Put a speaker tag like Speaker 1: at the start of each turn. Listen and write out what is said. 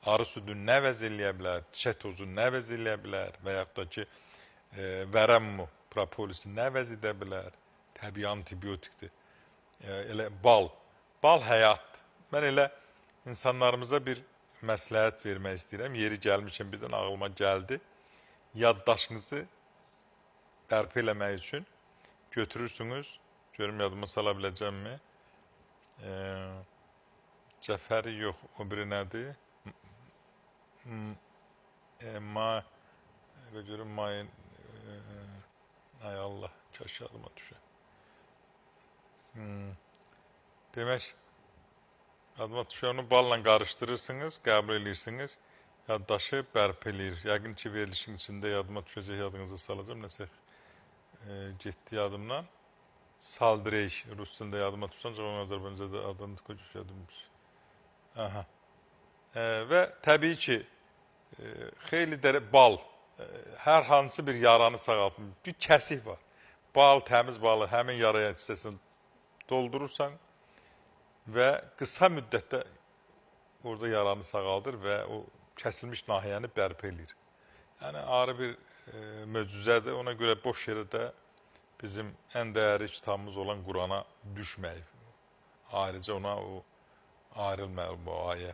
Speaker 1: arı südünü nə əvəz eləyə bilər, çiçək tozunu nə əvəz eləyə bilər və yaxud da ki, vərəmmu, propolisi nə əvəz edə bilər, təbii antibiotikdir. Elə bal həyatdır. Mən elə insanlarımıza bir məsləhət vermək istəyirəm. Yeri gəlmişəm, birdən ağlıma gəldi. Yaddaşınızı bərpa eləmək üçün götürürsünüz. Görüm yadıma sala biləcəmmi? Cəfəri yox, o biri nədir? Görüm mayın, ay Allah, kaş yadıma düşə. Demək, yadıma düşə, onu balla qarışdırırsınız, qəbul edirsiniz, yaddaşı bərpa edir. Yəqin ki, verilişin içində yadıma düşəcək, yadınızı salacağım, nəsə getdi yadımdan. Saldreyş, rus dilində yadıma düşən, onun Azərbaycanca'da adını qoyuş yadımmış. Və təbii ki, xeyli bal, hər hansı bir yaranı sağaltır. Bir kəsik var. Bal, təmiz balı həmin yaraya hissəsini doldurursan və qısa müddətdə orada yaranı sağaldır və o kəsilmiş nahiyəni bərpa edir. Yəni, arı bir möcüzədir. Ona görə boş yerə də bizim ən dəyərli kitabımız olan Qurana düşməyib. Ayrıca ona o ayrılmayalım bu ayə.